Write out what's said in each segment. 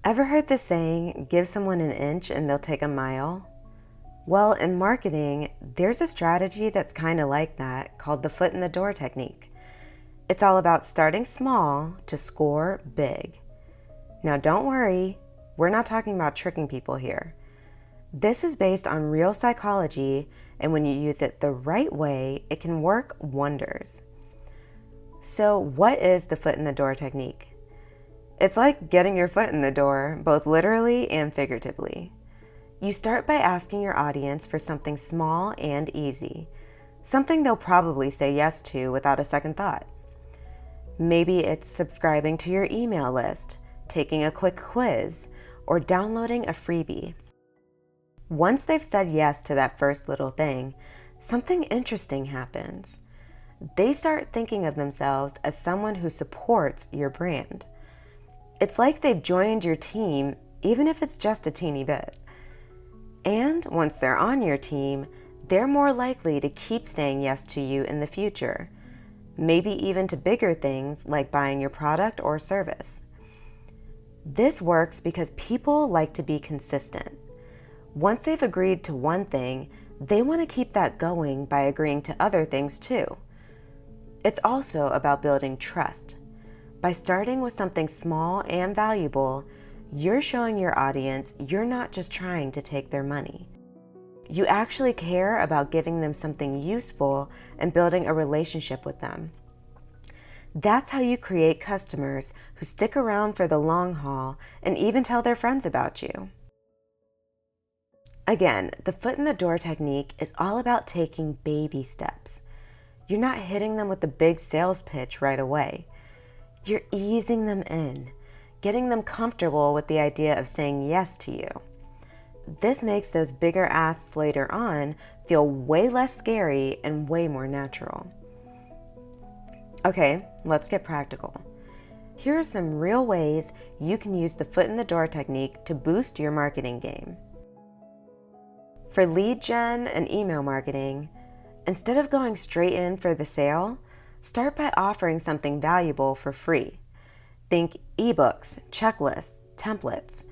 Ever heard the saying, give someone an inch and they'll take a mile? Well, in marketing, there's a strategy that's kind of like that called the foot in the door technique. It's all about starting small to score big. Now don't worry, we're not talking about tricking people here. This is based on real psychology, and when you use it the right way, it can work wonders. So what is the foot in the door technique? It's like getting your foot in the door, both literally and figuratively. You start by asking your audience for something small and easy, something they'll probably say yes to without a second thought. Maybe it's subscribing to your email list, taking a quick quiz, or downloading a freebie. Once they've said yes to that first little thing, something interesting happens. They start thinking of themselves as someone who supports your brand. It's like they've joined your team, even if it's just a teeny bit. And once they're on your team, they're more likely to keep saying yes to you in the future, maybe even to bigger things like buying your product or service. This works because people like to be consistent. Once they've agreed to one thing, they want to keep that going by agreeing to other things too. It's also about building trust. By starting with something small and valuable, you're showing your audience you're not just trying to take their money. You actually care about giving them something useful and building a relationship with them. That's how you create customers who stick around for the long haul and even tell their friends about you. Again, the foot in the door technique is all about taking baby steps. You're not hitting them with the big sales pitch right away. You're easing them in, getting them comfortable with the idea of saying yes to you. This makes those bigger asks later on feel way less scary and way more natural. Okay, let's get practical. Here are some real ways you can use the foot in the door technique to boost your marketing game. For lead gen and email marketing, instead of going straight in for the sale, start by offering something valuable for free. Think ebooks, checklists, templates,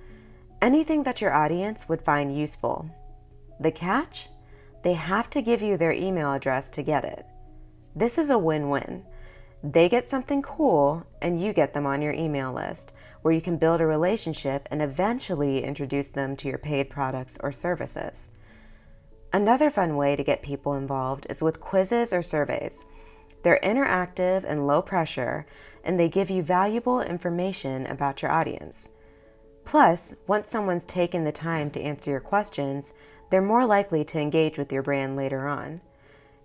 anything that your audience would find useful. The catch? They have to give you their email address to get it. This is a win-win. They get something cool and you get them on your email list, where you can build a relationship and eventually introduce them to your paid products or services. Another fun way to get people involved is with quizzes or surveys. They're interactive and low pressure, and they give you valuable information about your audience. Plus, once someone's taken the time to answer your questions, they're more likely to engage with your brand later on.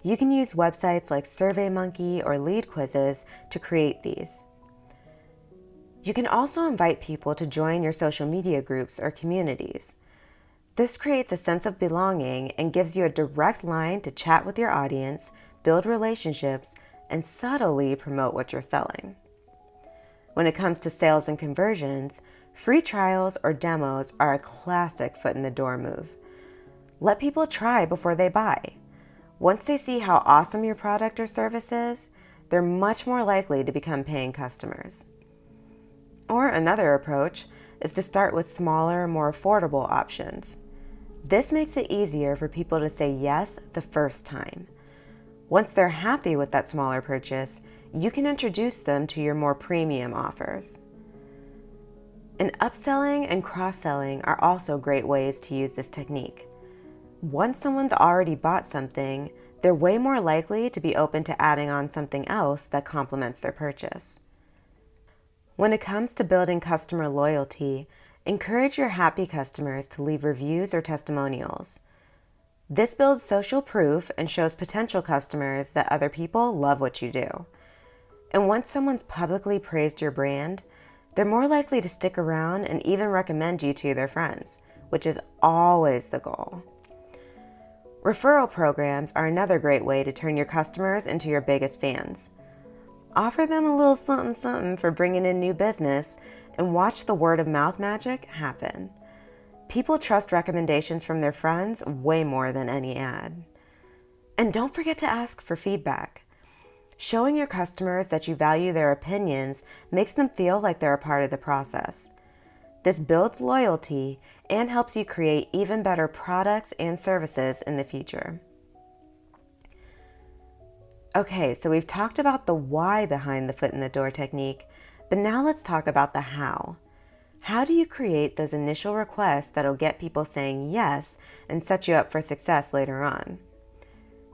You can use websites like SurveyMonkey or Lead Quizzes to create these. You can also invite people to join your social media groups or communities. This creates a sense of belonging and gives you a direct line to chat with your audience, build relationships, and subtly promote what you're selling. When it comes to sales and conversions, free trials or demos are a classic foot in the door move. Let people try before they buy. Once they see how awesome your product or service is, they're much more likely to become paying customers. Or another approach is to start with smaller, more affordable options. This makes it easier for people to say yes the first time. Once they're happy with that smaller purchase, you can introduce them to your more premium offers. And upselling and cross-selling are also great ways to use this technique. Once someone's already bought something, they're way more likely to be open to adding on something else that complements their purchase. When it comes to building customer loyalty, encourage your happy customers to leave reviews or testimonials. This builds social proof and shows potential customers that other people love what you do. And once someone's publicly praised your brand, they're more likely to stick around and even recommend you to their friends, which is always the goal. Referral programs are another great way to turn your customers into your biggest fans. Offer them a little something for bringing in new business and watch the word of mouth magic happen. People trust recommendations from their friends way more than any ad. And don't forget to ask for feedback. Showing your customers that you value their opinions makes them feel like they're a part of the process. This builds loyalty and helps you create even better products and services in the future. Okay, so we've talked about the why behind the foot in the door technique, but now let's talk about the how. How do you create those initial requests that'll get people saying yes and set you up for success later on?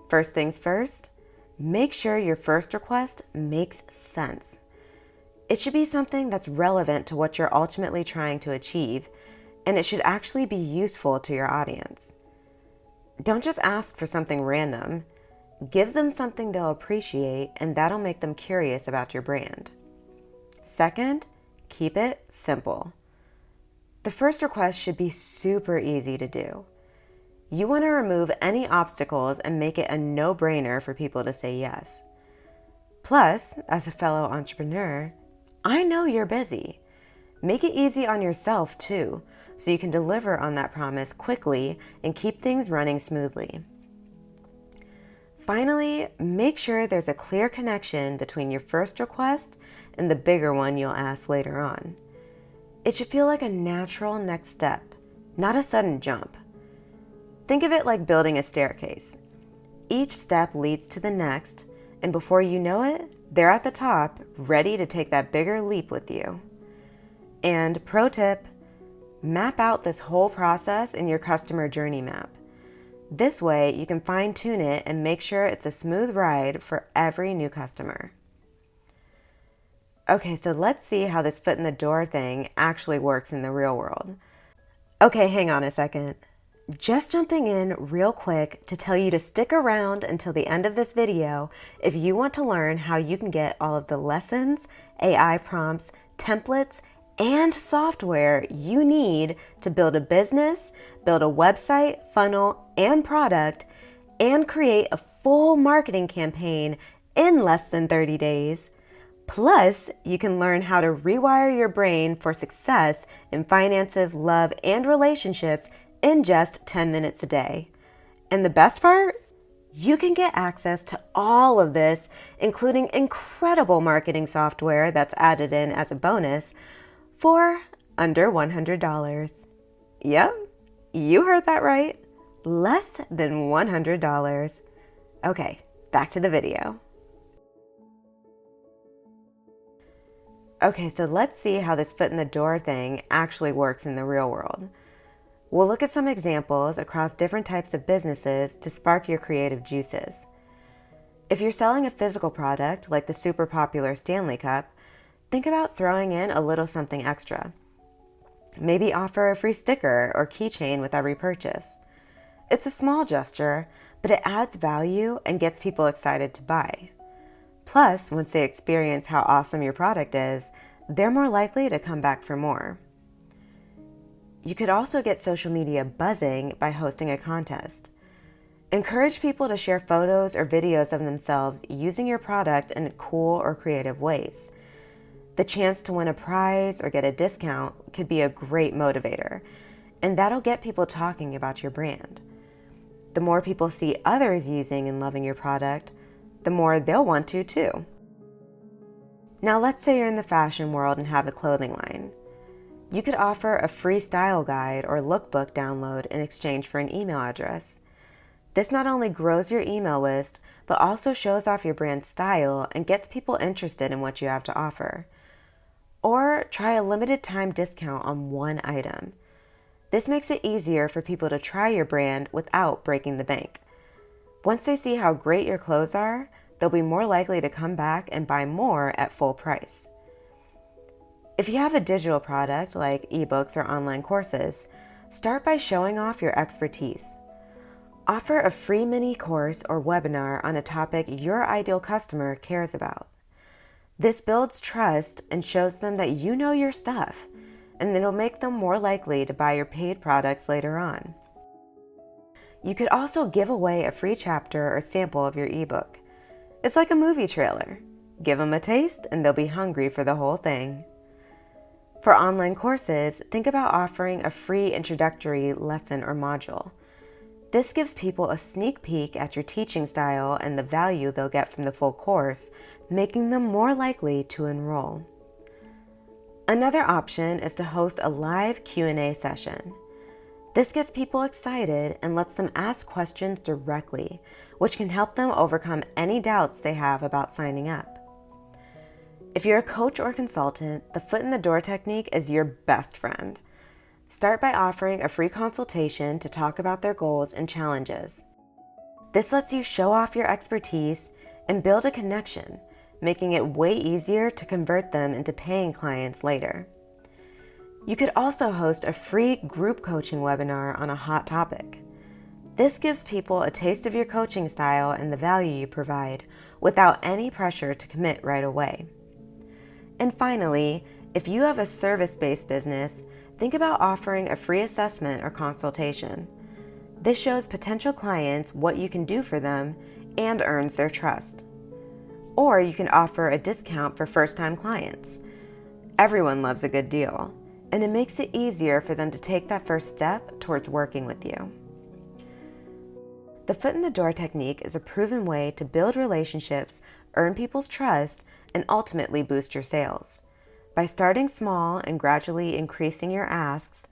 First things first, make sure your first request makes sense. It should be something that's relevant to what you're ultimately trying to achieve, and it should actually be useful to your audience. Don't just ask for something random. Give them something they'll appreciate, and that'll make them curious about your brand. Second, keep it simple. The first request should be super easy to do. You want to remove any obstacles and make it a no-brainer for people to say yes. Plus, as a fellow entrepreneur, I know you're busy. Make it easy on yourself too, so you can deliver on that promise quickly and keep things running smoothly. Finally, make sure there's a clear connection between your first request and the bigger one you'll ask later on. It should feel like a natural next step, not a sudden jump. Think of it like building a staircase. Each step leads to the next, and before you know it, they're at the top, ready to take that bigger leap with you. And pro tip, map out this whole process in your customer journey map. This way, you can fine-tune it and make sure it's a smooth ride for every new customer. Okay, so let's see how this foot in the door thing actually works in the real world. Okay, hang on a second. Just jumping in real quick to tell you to stick around until the end of this video if you want to learn how you can get all of the lessons, AI prompts, templates, and software you need to build a business, build a website, funnel, and product, and create a full marketing campaign in less than 30 days. Plus, you can learn how to rewire your brain for success in finances, love, and relationships in just 10 minutes a day. And the best part? You can get access to all of this, including incredible marketing software that's added in as a bonus, for under $100. Yep, you heard that right. Less than $100. Okay, back to the video. Okay, so let's see how this foot in the door thing actually works in the real world. We'll look at some examples across different types of businesses to spark your creative juices. If you're selling a physical product like the super popular Stanley Cup, think about throwing in a little something extra. Maybe offer a free sticker or keychain with every purchase. It's a small gesture, but it adds value and gets people excited to buy. Plus, once they experience how awesome your product is, they're more likely to come back for more. You could also get social media buzzing by hosting a contest. Encourage people to share photos or videos of themselves using your product in cool or creative ways. The chance to win a prize or get a discount could be a great motivator, and that'll get people talking about your brand. The more people see others using and loving your product, the more they'll want to too. Now let's say you're in the fashion world and have a clothing line. You could offer a free style guide or lookbook download in exchange for an email address. This not only grows your email list, but also shows off your brand's style and gets people interested in what you have to offer. Or try a limited time discount on one item. This makes it easier for people to try your brand without breaking the bank. Once they see how great your clothes are, they'll be more likely to come back and buy more at full price. If you have a digital product like ebooks or online courses, start by showing off your expertise. Offer a free mini course or webinar on a topic your ideal customer cares about. This builds trust and shows them that you know your stuff, and it'll make them more likely to buy your paid products later on. You could also give away a free chapter or sample of your ebook. It's like a movie trailer. Give them a taste and they'll be hungry for the whole thing. For online courses, think about offering a free introductory lesson or module. This gives people a sneak peek at your teaching style and the value they'll get from the full course, making them more likely to enroll. Another option is to host a live Q&A session. This gets people excited and lets them ask questions directly, which can help them overcome any doubts they have about signing up. If you're a coach or consultant, the foot in the door technique is your best friend. Start by offering a free consultation to talk about their goals and challenges. This lets you show off your expertise and build a connection, making it way easier to convert them into paying clients later. You could also host a free group coaching webinar on a hot topic. This gives people a taste of your coaching style and the value you provide without any pressure to commit right away. And finally, if you have a service-based business, think about offering a free assessment or consultation. This shows potential clients what you can do for them and earns their trust. Or you can offer a discount for first-time clients. Everyone loves a good deal, and it makes it easier for them to take that first step towards working with you. The foot in the door technique is a proven way to build relationships, earn people's trust, and ultimately boost your sales. By starting small and gradually increasing your asks,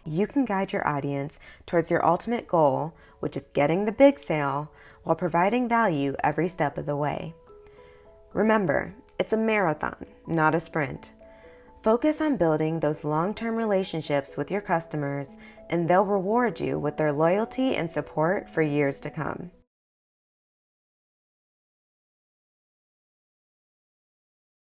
you can guide your audience towards your ultimate goal, which is getting the big sale, while providing value every step of the way. Remember, it's a marathon, not a sprint. Focus on building those long-term relationships with your customers, and they'll reward you with their loyalty and support for years to come.